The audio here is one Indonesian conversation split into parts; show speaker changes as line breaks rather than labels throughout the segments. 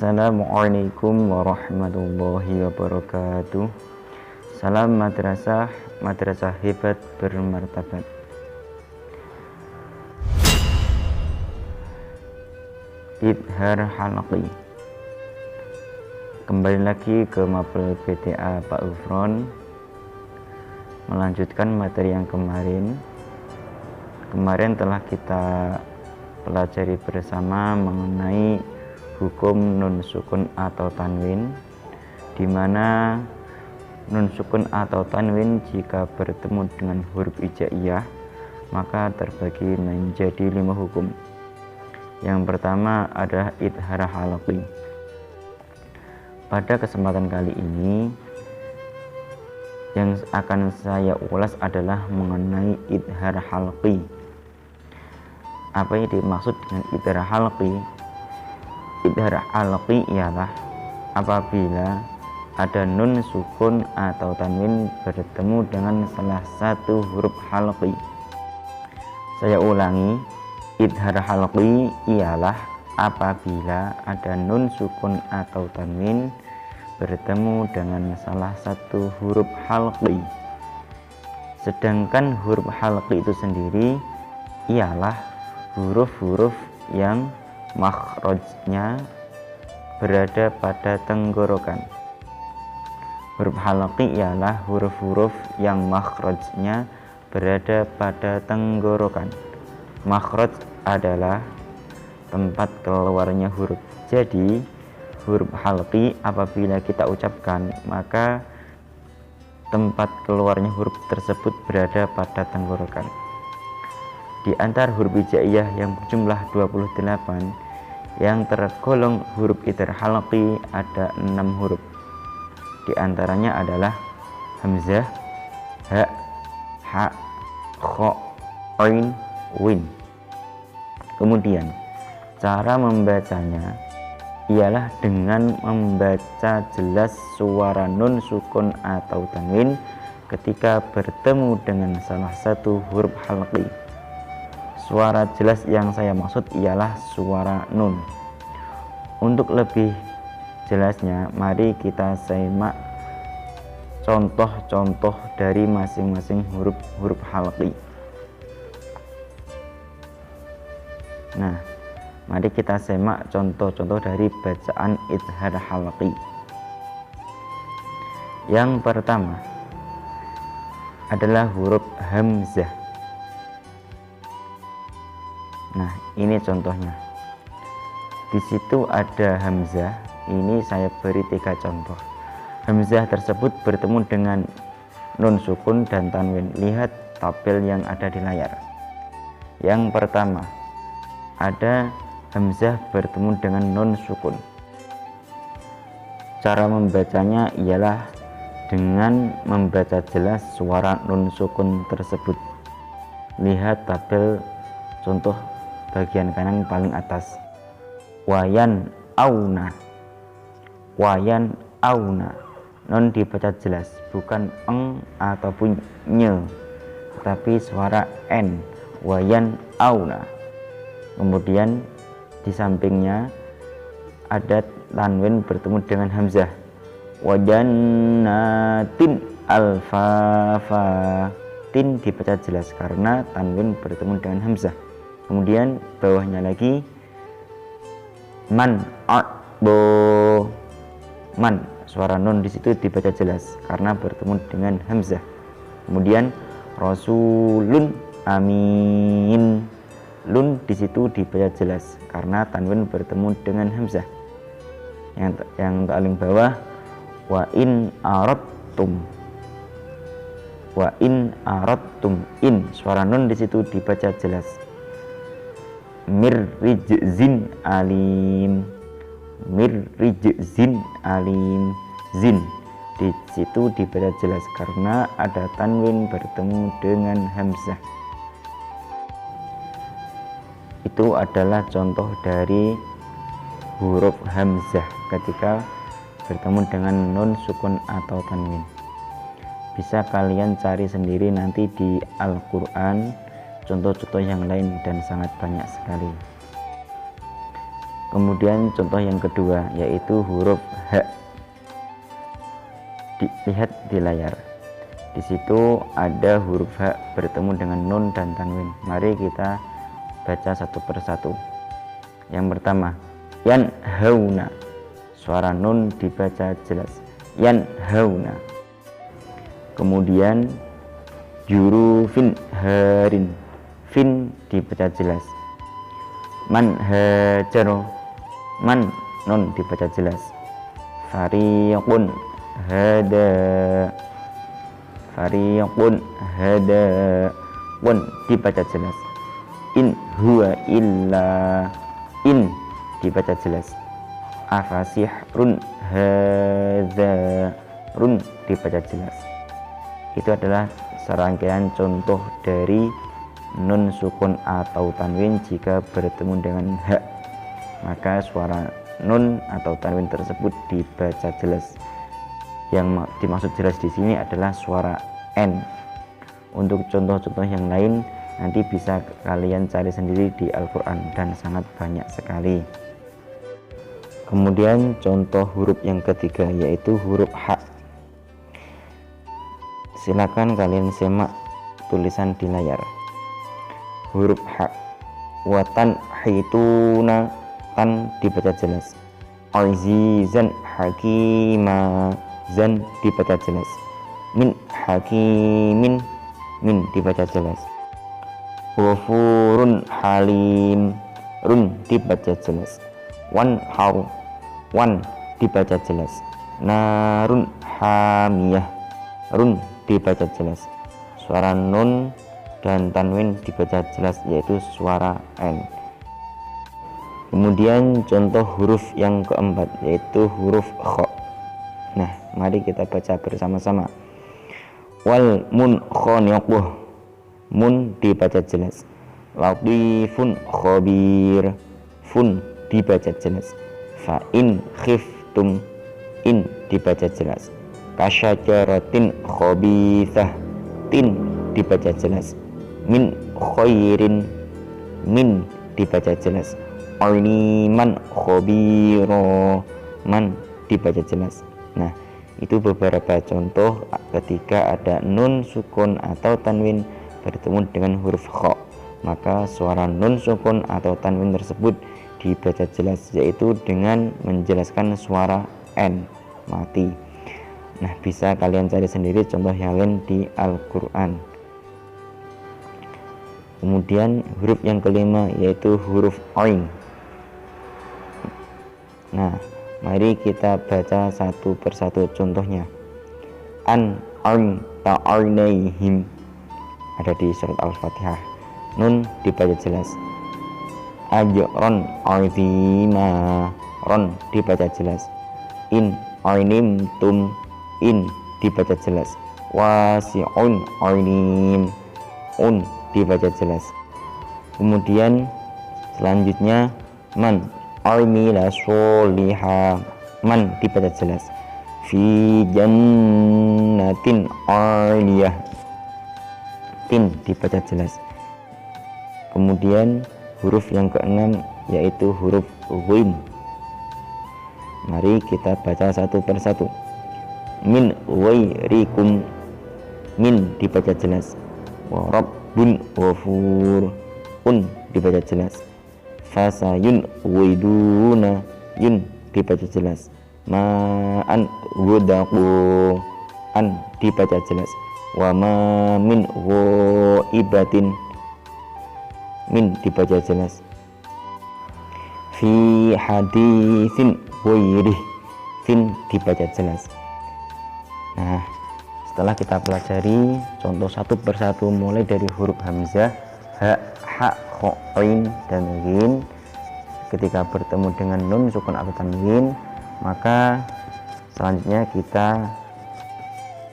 Assalamualaikum warahmatullahi wabarakatuh. Salam madrasah, madrasah hebat bermartabat. Idhar halaqi. Kembali lagi ke Mapel PTA Pak Ufron, melanjutkan materi yang kemarin. Kemarin telah kita pelajari bersama mengenai hukum nun sukun atau tanwin, di mana nun sukun atau tanwin jika bertemu dengan huruf hijaiyah maka terbagi menjadi 5 hukum. Yang pertama adalah idhar halaqi. Pada kesempatan kali ini yang akan saya ulas adalah mengenai idhar halaqi. Apa yang dimaksud dengan idhar halaqi? Idhar halaqi ialah apabila ada nun sukun atau tanwin bertemu dengan salah satu huruf halaqi. Saya ulangi, idhar halaqi ialah apabila ada nun sukun atau tanwin bertemu dengan salah satu huruf halaqi. Sedangkan huruf halaqi itu sendiri ialah huruf-huruf yang makhrajnya berada pada tenggorokan. Huruf halaqi ialah huruf-huruf yang makhrajnya berada pada tenggorokan. Makhraj adalah tempat keluarnya huruf. Jadi huruf halaqi apabila kita ucapkan maka tempat keluarnya huruf tersebut berada pada tenggorokan. Di antara huruf hijaiyah yang berjumlah 28 yang tergolong huruf idhar halaqi ada 6 huruf. Di antaranya adalah hamzah, ha, ha, kha, ain, win. Kemudian cara membacanya ialah dengan membaca jelas suara nun sukun atau tanwin ketika bertemu dengan salah satu huruf halaqi. Suara jelas yang saya maksud ialah suara nun. Untuk lebih jelasnya, mari kita simak contoh-contoh dari masing-masing huruf halaqi. Nah, mari kita simak contoh-contoh dari bacaan idhar halaqi. Yang pertama adalah huruf hamzah. Nah, ini contohnya. Di situ ada hamzah. Ini saya beri 3 contoh. Hamzah tersebut bertemu dengan nun sukun dan tanwin. Lihat tabel yang ada di layar. Yang pertama, ada hamzah bertemu dengan nun sukun. Cara membacanya ialah dengan membaca jelas suara nun sukun tersebut. Lihat tabel contoh bagian kanan paling atas. Wayan auna. Wayan auna. Non dibaca jelas, bukan eng ataupun nye, tetapi suara n. Wayan auna. Kemudian di sampingnya ada tanwin bertemu dengan hamzah. Wajannatin alfafa. Tin dibaca jelas karena tanwin bertemu dengan hamzah. Kemudian bawahnya lagi man a'bo. Man, suara nun di situ dibaca jelas karena bertemu dengan hamzah. Kemudian rasulun amin. Lun di situ dibaca jelas karena tanwin bertemu dengan hamzah. Yang paling bawah wa in aradtum. Wa in aradtum. In, suara nun di situ dibaca jelas. Mirrijzin alim. Mirrijzin alim. Zin di situ dibaca jelas karena ada tanwin bertemu dengan hamzah. Itu adalah contoh dari huruf hamzah ketika bertemu dengan nun sukun atau tanwin. Bisa kalian cari sendiri nanti di Al-Quran contoh-contoh yang lain dan sangat banyak sekali. Kemudian contoh yang kedua yaitu huruf H. Lihat di layar. Di situ ada huruf H bertemu dengan nun dan tanwin. Mari kita baca satu persatu. Yang pertama, yanhauna. Suara nun dibaca jelas. Yanhauna. Kemudian jurufin harin. Fin dibaca jelas. Manhajaro. Man nun dibaca jelas. Fariqun hada. Fariqun hada. Wun dibaca jelas. In huwa illa. In dibaca jelas. Afasihrun hadza. Run dibaca jelas. Itu adalah serangkaian contoh dari nun sukun atau tanwin jika bertemu dengan H. Maka suara nun atau tanwin tersebut dibaca jelas. Yang dimaksud jelas di sini adalah suara N. Untuk contoh-contoh yang lain nanti bisa kalian cari sendiri di Al-Quran dan sangat banyak sekali. Kemudian contoh huruf yang ketiga yaitu huruf H. Silakan kalian simak tulisan di layar. Huruf H. Watan hituna. Tan dibaca jelas. Azizan hakima. Zan dibaca jelas. Min hakimin. Min dibaca jelas. Ghafurun halim. Run dibaca jelas. Wan haru. Wan dibaca jelas. Narun hamiyah. Run dibaca jelas. Suara nun dan tanwin dibaca jelas yaitu suara N. Kemudian contoh huruf yang keempat yaitu huruf Kha. Nah, mari kita baca bersama-sama. Wal munkhaniqah. Mun dibaca jelas. Latifun khabir. Fun dibaca jelas. Fa in khiftum. In dibaca jelas. Kasyajaratin khabithah. Tin dibaca jelas. Min khairin. Min dibaca jelas. Aliman khabira. Man dibaca jelas. Nah, itu beberapa contoh ketika ada nun sukun atau tanwin bertemu dengan huruf Kha. Maka suara nun sukun atau tanwin tersebut dibaca jelas yaitu dengan menjelaskan suara N mati. Nah, bisa kalian cari sendiri contoh yang lain di Al-Quran. Kemudian huruf yang kelima yaitu huruf Ain. Nah, mari kita baca satu persatu contohnya. An ta'arnaihim. Ada di surat Al-Fatihah. Nun dibaca jelas. Ajron azima. Ron dibaca jelas. In ainimtum. In dibaca jelas. Wasi'un ainim. Un dibaca jelas. Kemudian selanjutnya man amila sholiha. Man dibaca jelas. Fi jannatin aliyah. Tin dibaca jelas. Kemudian huruf yang keenam yaitu huruf Ghaim. Mari kita baca satu persatu. Min ghairikum. Min dibaca jelas. Wa rabbun ghafur. Un dibaca jelas. Fasayun widuna. Yun dibaca jelas. Ma'an ghudaqu. An dibaca jelas. Wa ma min ghaibatin. Min dibaca jelas. Fi haditsin ghairih. Fin dibaca jelas. Nah, setelah kita pelajari contoh satu persatu mulai dari huruf hamzah, ha, ha, kha, ain, dan ghin, ketika bertemu dengan nun sukun atau tanwin, maka selanjutnya kita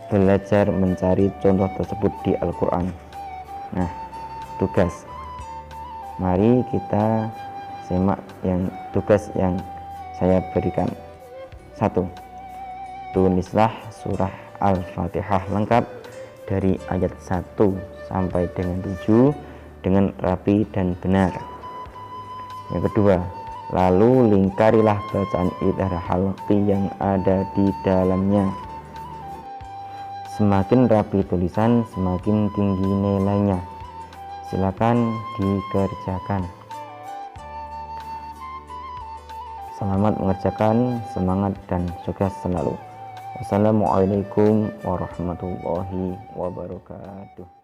belajar mencari contoh tersebut di Al-Quran. Nah, tugas, mari kita simak tugas yang saya berikan. 1. Tulislah surah Al-Fatihah lengkap dari ayat 1 sampai dengan 7 dengan rapi dan benar. Yang kedua, lalu lingkarilah bacaan idhar halqi yang ada di dalamnya. Semakin rapi tulisan, semakin tinggi nilainya. Silakan dikerjakan. Selamat mengerjakan, semangat dan sukses selalu. Wassalamualaikum warahmatullahi wabarakatuh.